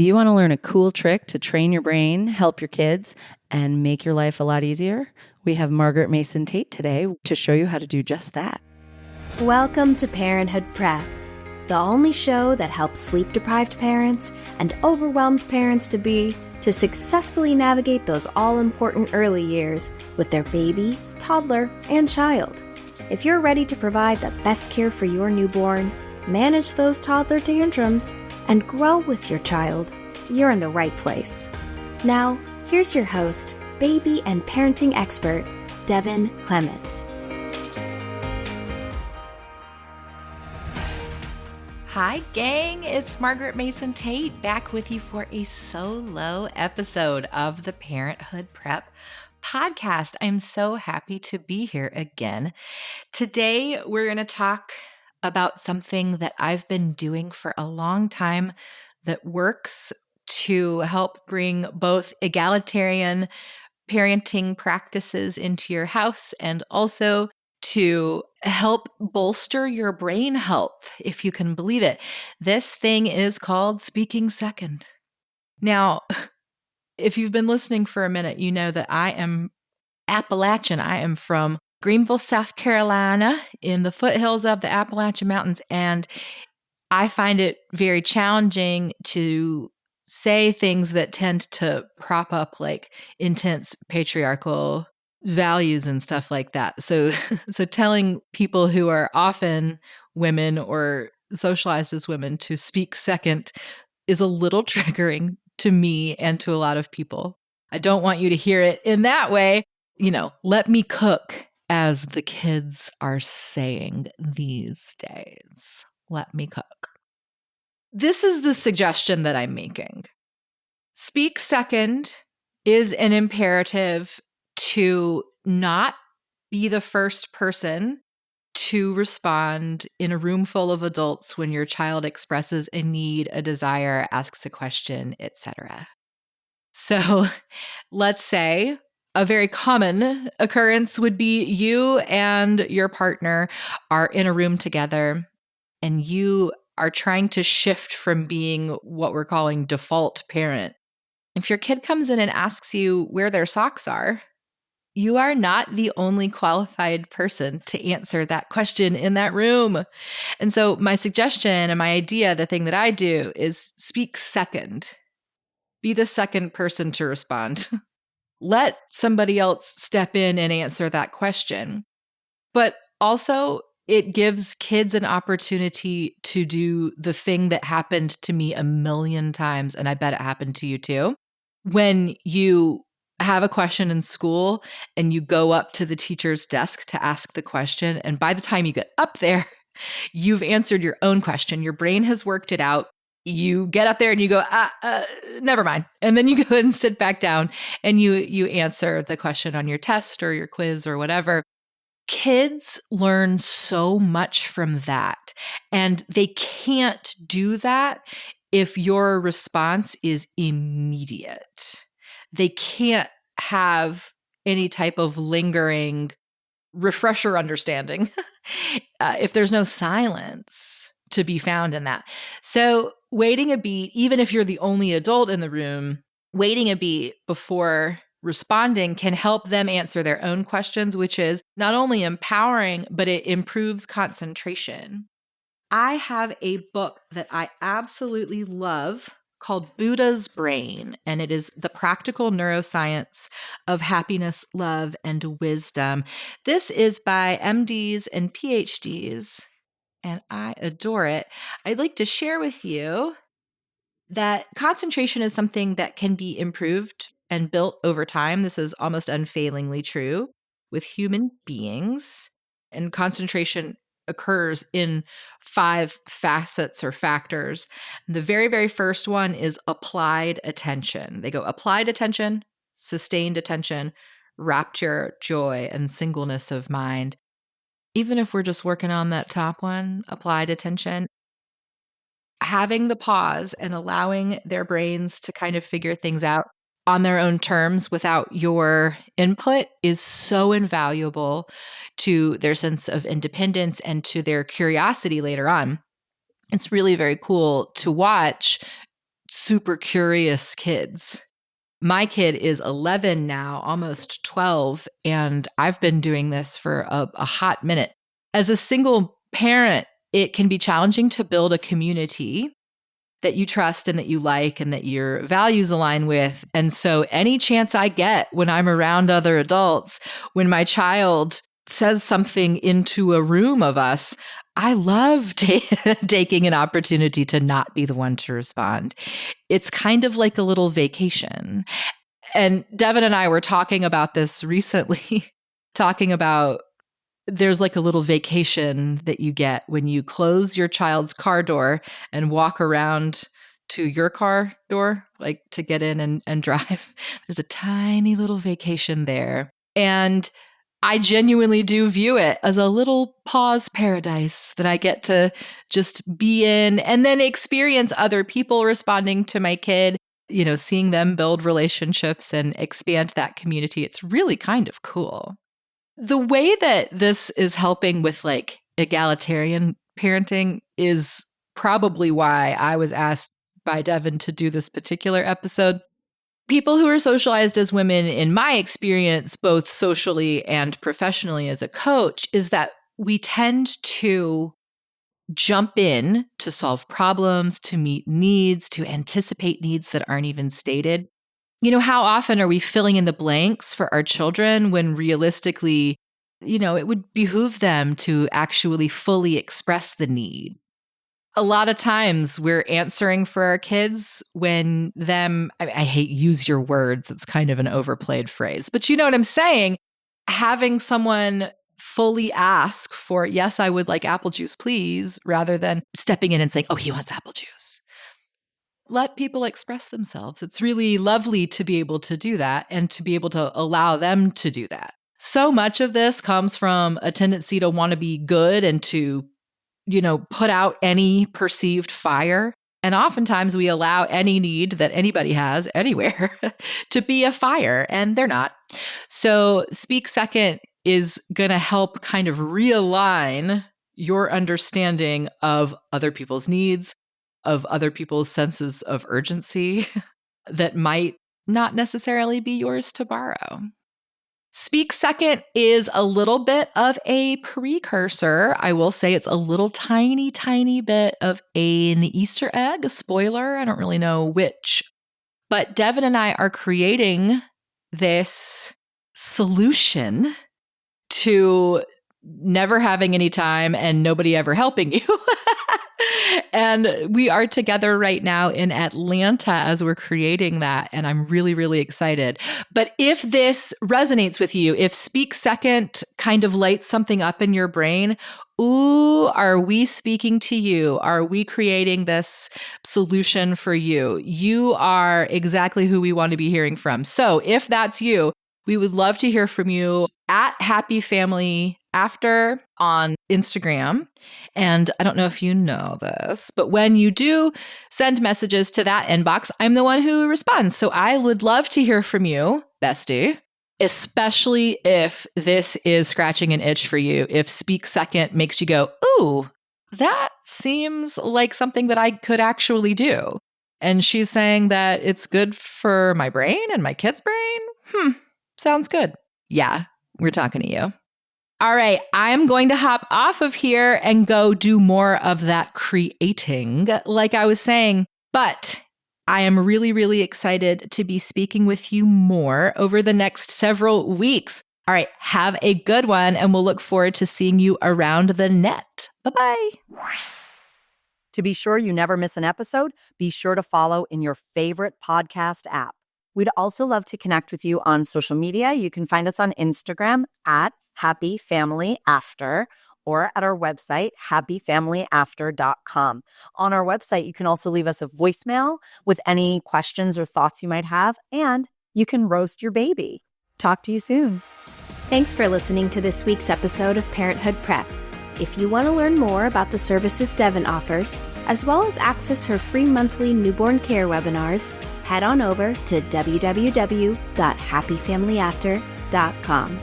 Do you want to learn a cool trick to train your brain, help your kids, and make your life a lot easier? We have Margaret Mason Tate today to show you how to do just that. Welcome to Parenthood Prep, the only show that helps sleep-deprived parents and overwhelmed parents-to-be to successfully navigate those all-important early years with their baby, toddler, and child. If you're ready to provide the best care for your newborn, manage those toddler tantrums, and grow with your child, you're in the right place. Now, here's your host, baby and parenting expert, Devin Clement. Hi, gang. It's Margaret Mason Tate back with you for a solo episode of the Parenthood Prep podcast. I'm so happy to be here again. Today, we're going to talk about something that I've been doing for a long time that works to help bring both egalitarian parenting practices into your house and also to help bolster your brain health, if you can believe it. This thing is called speaking second. Now, if you've been listening for a minute, you know that I am Appalachian. I am from Greenville, South Carolina, in the foothills of the Appalachian Mountains, and I find it very challenging to say things that tend to prop up like intense patriarchal values and stuff like that. So telling people who are often women or socialized as women to speak second is a little triggering to me and to a lot of people. I don't want you to hear it in that way. Let me cook, as the kids are saying these days. Let me cook. This is the suggestion that I'm making. Speak second is an imperative to not be the first person to respond in a room full of adults when your child expresses a need, a desire, asks a question, etc. So let's say a very common occurrence would be you and your partner are in a room together and you are trying to shift from being what we're calling default parent. If your kid comes in and asks you where their socks are, you are not the only qualified person to answer that question in that room. And so my suggestion and my idea, the thing that I do, is speak second. Be the second person to respond. Let somebody else step in and answer that question. But also, it gives kids an opportunity to do the thing that happened to me a million times, and I bet it happened to you too. When you have a question in school and you go up to the teacher's desk to ask the question, and by the time you get up there, you've answered your own question. Your brain has worked it out. You get up there and you go, never mind. And then you go and sit back down and you answer the question on your test or your quiz or whatever. Kids learn so much from that. And they can't do that if your response is immediate. They can't have any type of lingering refresher understanding if there's no silence to be found in that. So waiting a beat, even if you're the only adult in the room, waiting a beat before responding can help them answer their own questions, which is not only empowering, but it improves concentration. I have a book that I absolutely love called Buddha's Brain, and it is the practical neuroscience of happiness, love, and wisdom. This is by MDs and PhDs, and I adore it. I'd like to share with you that concentration is something that can be improved and built over time. This is almost unfailingly true with human beings, and concentration occurs in 5 facets or factors. The very, very first one is applied attention. They go applied attention, sustained attention, rapture, joy, and singleness of mind. Even if we're just working on that top one, applied attention, having the pause and allowing their brains to kind of figure things out on their own terms without your input is so invaluable to their sense of independence and to their curiosity later on. It's really very cool to watch super curious kids. My kid is 11 now, almost 12, and I've been doing this for a hot minute. As a single parent, it can be challenging to build a community that you trust and that you like and that your values align with. And so any chance I get when I'm around other adults, when my child says something into a room of us, I love taking an opportunity to not be the one to respond. It's kind of like a little vacation. And Devin and I were talking about this recently, talking about there's like a little vacation that you get when you close your child's car door and walk around to your car door, like to get in and drive. There's a tiny little vacation there. And I genuinely do view it as a little pause paradise that I get to just be in and then experience other people responding to my kid, seeing them build relationships and expand that community. It's really kind of cool. The way that this is helping with like egalitarian parenting is probably why I was asked by Devin to do this particular episode. People who are socialized as women, in my experience, both socially and professionally as a coach, is that we tend to jump in to solve problems, to meet needs, to anticipate needs that aren't even stated. How often are we filling in the blanks for our children when realistically, it would behoove them to actually fully express the need? A lot of times we're answering for our kids when I hate use your words. It's kind of an overplayed phrase, but you know what I'm saying? Having someone fully ask for, yes, I would like apple juice, please, rather than stepping in and saying, oh, he wants apple juice. Let people express themselves. It's really lovely to be able to do that and to be able to allow them to do that. So much of this comes from a tendency to want to be good and to put out any perceived fire. And oftentimes we allow any need that anybody has anywhere to be a fire, and they're not. So Speak Second is going to help kind of realign your understanding of other people's needs, of other people's senses of urgency that might not necessarily be yours to borrow. Speak Second is a little bit of a precursor. I will say it's a little tiny, tiny bit of an Easter egg, a spoiler. I don't really know which. But Devin and I are creating this solution to never having any time and nobody ever helping you. And we are together right now in Atlanta as we're creating that. And I'm really, really excited. But if this resonates with you, if Speak Second kind of lights something up in your brain, ooh, are we speaking to you? Are we creating this solution for you? You are exactly who we want to be hearing from. So if that's you, we would love to hear from you at Happy Family After on Instagram. And I don't know if you know this, but when you do send messages to that inbox, I'm the one who responds. So I would love to hear from you, bestie, especially if this is scratching an itch for you. If Speak Second makes you go, ooh, that seems like something that I could actually do. And she's saying that it's good for my brain and my kid's brain. Sounds good. Yeah, we're talking to you. All right, I'm going to hop off of here and go do more of that creating, like I was saying. But I am really, really excited to be speaking with you more over the next several weeks. All right, have a good one, and we'll look forward to seeing you around the net. Bye-bye. To be sure you never miss an episode, be sure to follow in your favorite podcast app. We'd also love to connect with you on social media. You can find us on Instagram at Happy Family After or at our website, happyfamilyafter.com. On our website, you can also leave us a voicemail with any questions or thoughts you might have, and you can roast your baby. Talk to you soon. Thanks for listening to this week's episode of Parenthood Prep. If you want to learn more about the services Devin offers, as well as access her free monthly newborn care webinars, head on over to www.happyfamilyafter.com.